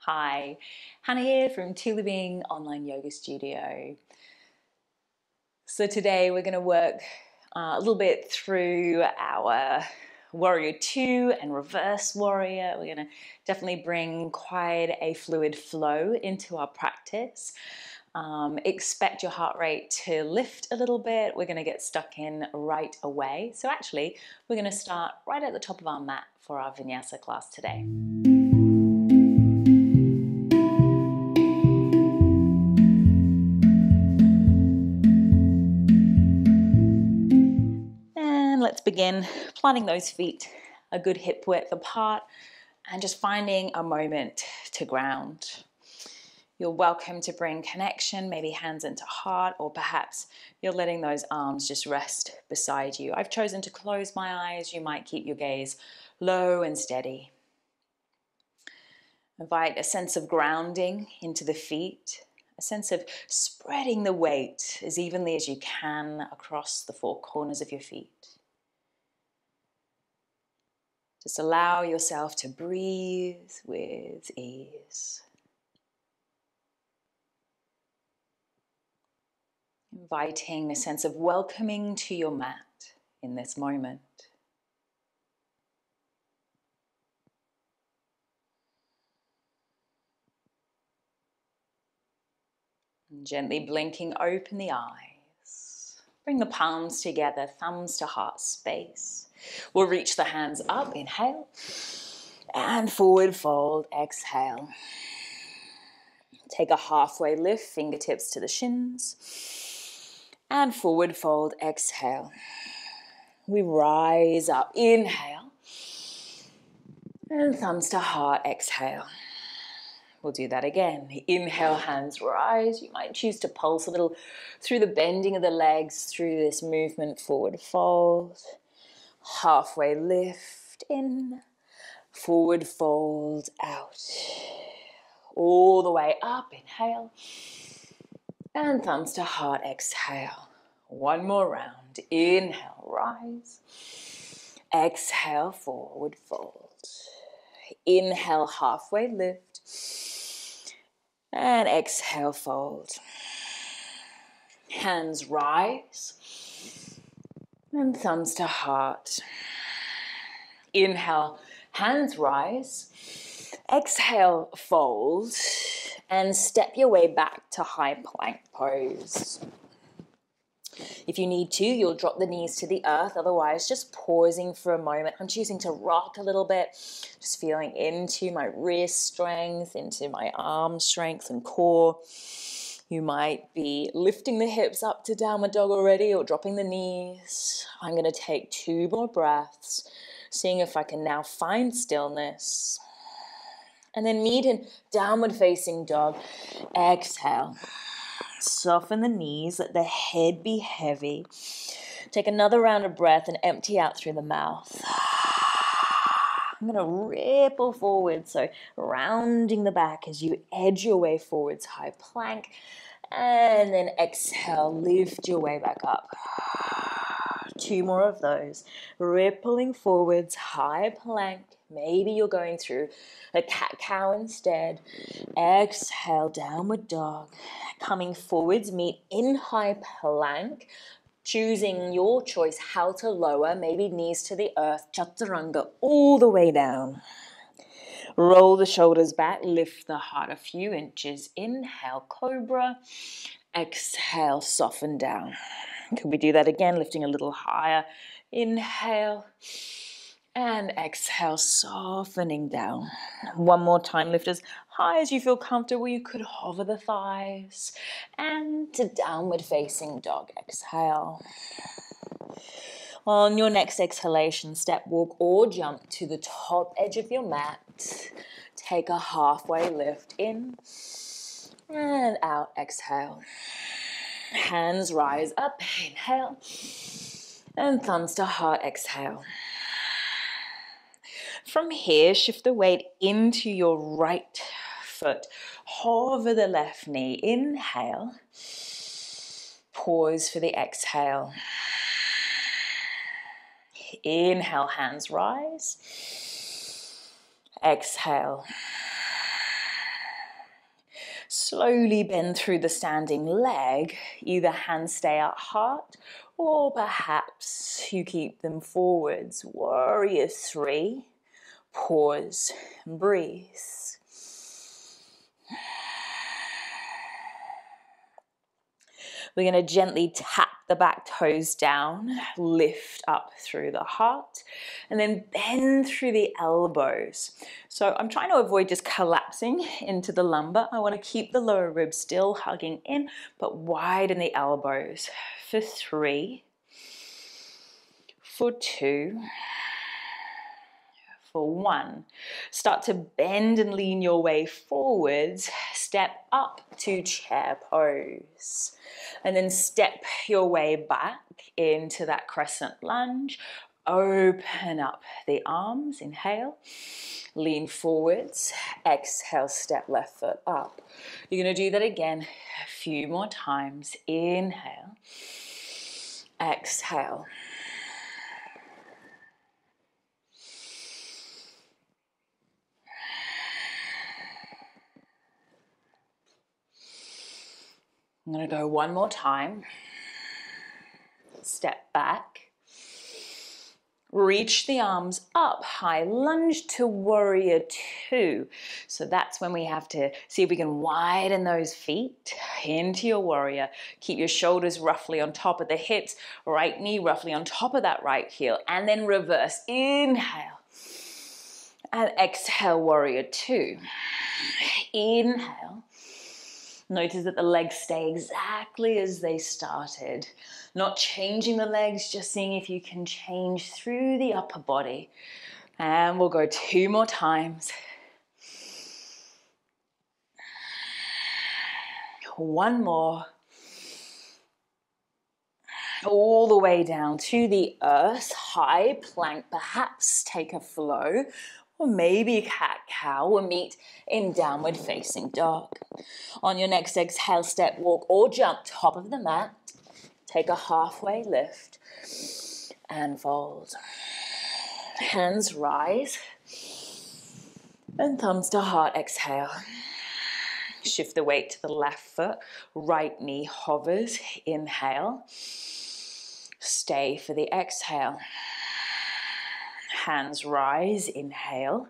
Hi, Hannah here from Living Online Yoga Studio. So today we're going to work a little bit through our Warrior 2 and Reverse Warrior. We're going to definitely bring quite a fluid flow into our practice. Expect your heart rate to lift a little bit. We're going to get stuck in right away. So actually, we're going to start right at the top of our mat for our Vinyasa class today. And let's begin planting those feet a good hip width apart and just finding a moment to ground. You're welcome to bring connection, maybe hands into heart, or perhaps you're letting those arms just rest beside you. I've chosen to close my eyes. You might keep your gaze low and steady. Invite a sense of grounding into the feet, a sense of spreading the weight as evenly as you can across the four corners of your feet. Just allow yourself to breathe with ease. Inviting a sense of welcoming to your mat in this moment. And gently blinking open the eyes. Bring the palms together, thumbs to heart space. We'll reach the hands up, inhale, and forward fold, exhale. Take a halfway lift, fingertips to the shins. And forward fold, exhale. We rise up, inhale. And thumbs to heart, exhale. We'll do that again. Inhale, hands rise. You might choose to pulse a little through the bending of the legs, through this movement, forward fold. Halfway lift, in. Forward fold, out. All the way up, inhale. And thumbs to heart, exhale. One more round. Inhale, rise. Exhale, forward fold. Inhale, halfway lift. And exhale, fold. Hands rise. And thumbs to heart. Inhale, hands rise. Exhale, fold. And step your way back to high plank pose. If you need to, you'll drop the knees to the earth. Otherwise, just pausing for a moment. I'm choosing to rock a little bit, just feeling into my wrist strength, into my arm strength and core. You might be lifting the hips up to downward dog already or dropping the knees. I'm going to take 2 more breaths, seeing if I can now find stillness. And then meet in downward facing dog. Exhale. Soften the knees, let the head be heavy. Take another round of breath and empty out through the mouth. I'm going to ripple forward, so rounding the back as you edge your way forwards, high plank. And then exhale, lift your way back up. 2 more of those. Rippling forwards, high plank. Maybe you're going through a cat-cow instead. Exhale, downward dog. Coming forwards, meet in high plank. Choosing your choice how to lower, maybe knees to the earth, chaturanga, all the way down. Roll the shoulders back, lift the heart a few inches. Inhale, cobra. Exhale, soften down. Could we do that again, lifting a little higher? Inhale. And exhale, softening down. One more time, lift as high as you feel comfortable. You could hover the thighs. And to downward facing dog, exhale. On your next exhalation, step, walk, or jump to the top edge of your mat. Take a halfway lift in and out, exhale. Hands rise up, inhale. And thumbs to heart, exhale. From here, shift the weight into your right foot. Hover the left knee. Inhale. Pause for the exhale. Inhale, hands rise. Exhale. Slowly bend through the standing leg. Either hands stay at heart, or perhaps you keep them forwards. Warrior 3. Pause and breathe. We're going to gently tap the back toes down, lift up through the heart, and then bend through the elbows. So I'm trying to avoid just collapsing into the lumbar. I want to keep the lower ribs still hugging in, but widen the elbows for 3, for 2, for 1. Start to bend and lean your way forwards. Step up to chair pose. And then step your way back into that crescent lunge. Open up the arms. Inhale. Lean forwards. Exhale, step left foot up. You're going to do that again a few more times. Inhale. Exhale. I'm going to go one more time. Step back. Reach the arms up, high lunge to warrior 2. So that's when we have to see if we can widen those feet into your warrior. Keep your shoulders roughly on top of the hips, right knee roughly on top of that right heel, and then reverse. Inhale and exhale, warrior 2. Inhale. Notice that the legs stay exactly as they started. Not changing the legs, just seeing if you can change through the upper body. And we'll go 2 more times. 1 more. All the way down to the earth, high plank, perhaps take a flow, or maybe cat-cow, or meet in downward facing dog. On your next exhale, step, walk, or jump top of the mat. Take a halfway lift and fold. Hands rise and thumbs to heart, exhale. Shift the weight to the left foot, right knee hovers, inhale. Stay for the exhale. Hands rise, inhale.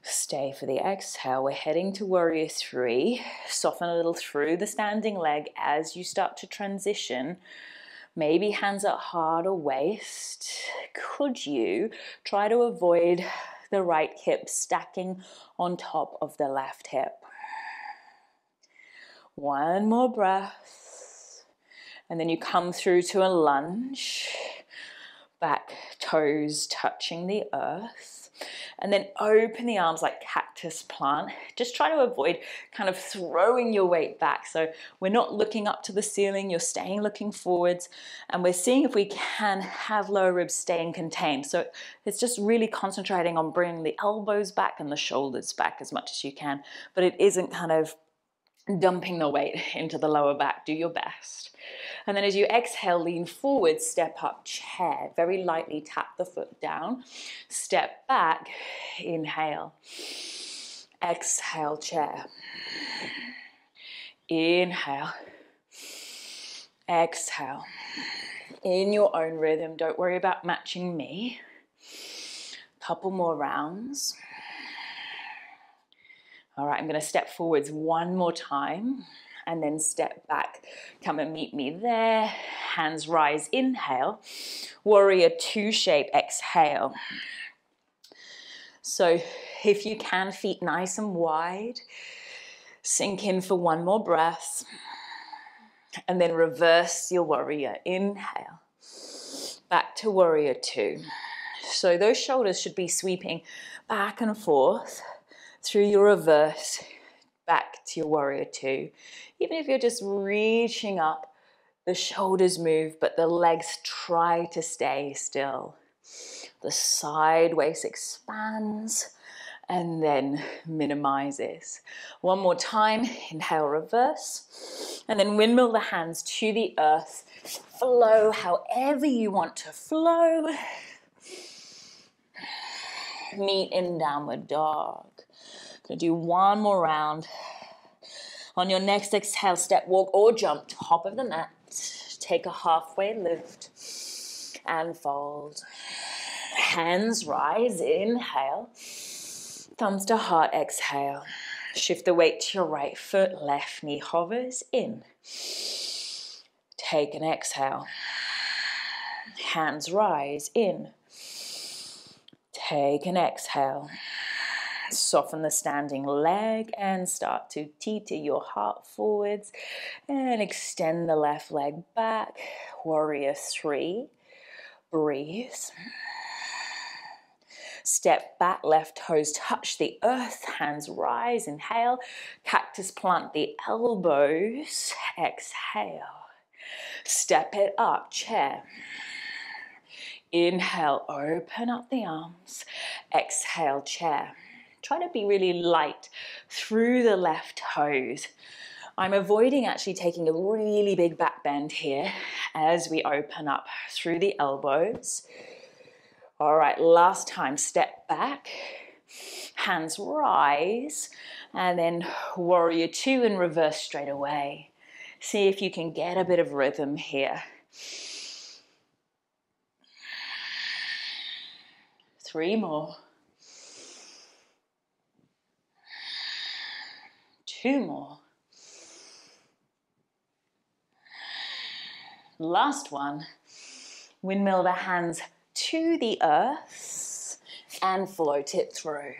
Stay for the exhale. We're heading to warrior 3. Soften a little through the standing leg as you start to transition. Maybe hands at heart or waist. Could you try to avoid the right hip stacking on top of the left hip? 1 more breath. And then you come through to a lunge. Back toes touching the earth. And then open the arms like cactus plant. Just try to avoid kind of throwing your weight back. So we're not looking up to the ceiling, you're staying looking forwards. And we're seeing if we can have lower ribs staying contained. So it's just really concentrating on bringing the elbows back and the shoulders back as much as you can. But it isn't kind of dumping the weight into the lower back. Do your best. And then as you exhale, lean forward, step up, chair. Very lightly tap the foot down. Step back, inhale. Exhale, chair. Inhale. Exhale. In your own rhythm, don't worry about matching me. Couple more rounds. All right, I'm going to step forwards 1 more time. And then step back, come and meet me there. Hands rise, inhale. Warrior 2 shape, exhale. So if you can, feet nice and wide. Sink in for 1 more breath. And then reverse your warrior, inhale. Back to warrior 2. So those shoulders should be sweeping back and forth through your reverse, back to your warrior 2. Even if you're just reaching up, the shoulders move, but the legs try to stay still. The side waist expands and then minimizes. 1 more time, inhale, reverse, and then windmill the hands to the earth. Flow however you want to flow. Meet in downward dog. Gonna do 1 more round. On your next exhale, step, walk, or jump, top of the mat. Take a halfway lift and fold. Hands rise, inhale. Thumbs to heart, exhale. Shift the weight to your right foot, left knee hovers in. Take an exhale. Hands rise, in. Take an exhale. Soften the standing leg and start to teeter your heart forwards and extend the left leg back. Warrior 3. Breathe. Step back, left toes touch the earth, hands rise, inhale. Cactus plant the elbows, exhale. Step it up, chair. Inhale, open up the arms. Exhale, chair. Try to be really light through the left toes. I'm avoiding actually taking a really big back bend here as we open up through the elbows. All right, last time, step back, hands rise, and then warrior 2 and reverse straight away. See if you can get a bit of rhythm here. 3 more. 2 more. Last one. Windmill the hands to the earth and float it through.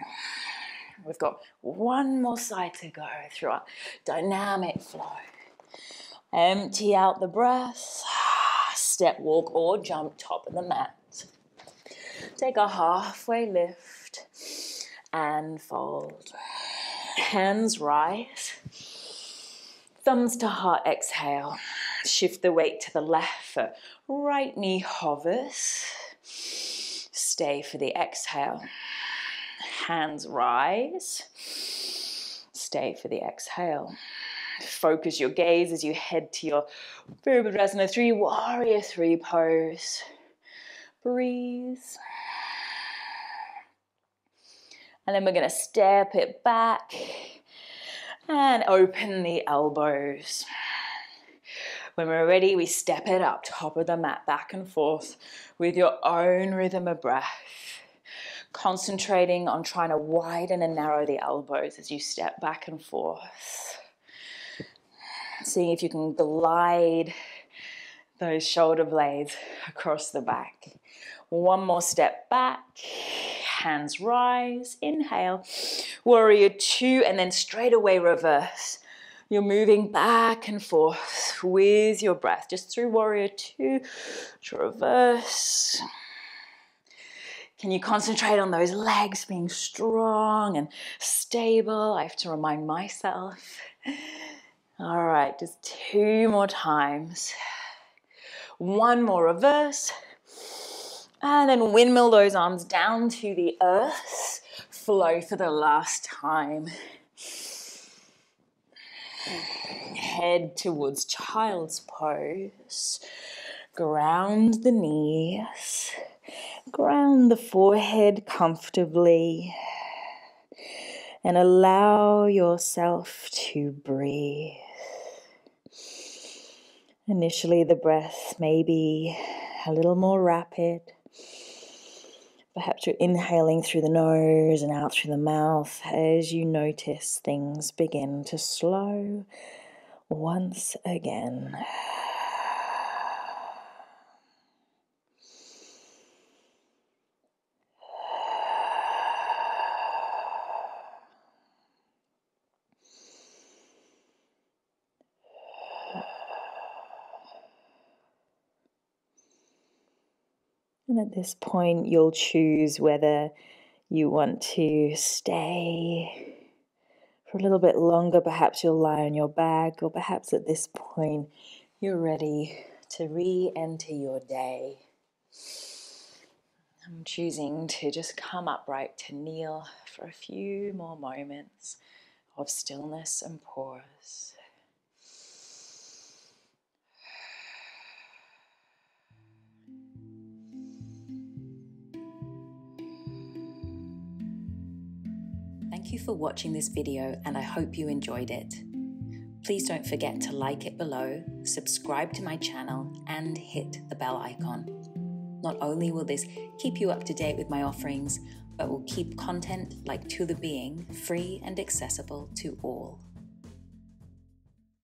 We've got one more side to go through our dynamic flow. Empty out the breath. Step, walk, or jump, top of the mat. Take a halfway lift and fold. Hands rise. Thumbs to heart, exhale. Shift the weight to the left foot. Right knee hovers. Stay for the exhale. Hands rise. Stay for the exhale. Focus your gaze as you head to your Virabhadrasana 3, Warrior 3 pose. Breathe. And then we're going to step it back and open the elbows. When we're ready, we step it up, top of the mat, back and forth with your own rhythm of breath. Concentrating on trying to widen and narrow the elbows as you step back and forth. Seeing if you can glide those shoulder blades across the back. One more step back. Hands rise, inhale, warrior 2, and then straight away reverse. You're moving back and forth with your breath, just through warrior 2 to reverse. Can you concentrate on those legs being strong and stable? I have to remind myself. All right, just 2 more times. 1 more reverse. And then windmill those arms down to the earth. Flow for the last time. Head towards child's pose. Ground the knees. Ground the forehead comfortably. And allow yourself to breathe. Initially, the breath may be a little more rapid. Perhaps you're inhaling through the nose and out through the mouth as you notice things begin to slow once again. And at this point, you'll choose whether you want to stay for a little bit longer. Perhaps you'll lie on your back, or perhaps at this point, you're ready to re-enter your day. I'm choosing to just come upright, to kneel for a few more moments of stillness and pause. Thank you for watching this video, and I hope you enjoyed it. Please don't forget to like it below, subscribe to my channel, and hit the bell icon. Not only will this keep you up to date with my offerings, but will keep content like To The Being free and accessible to all.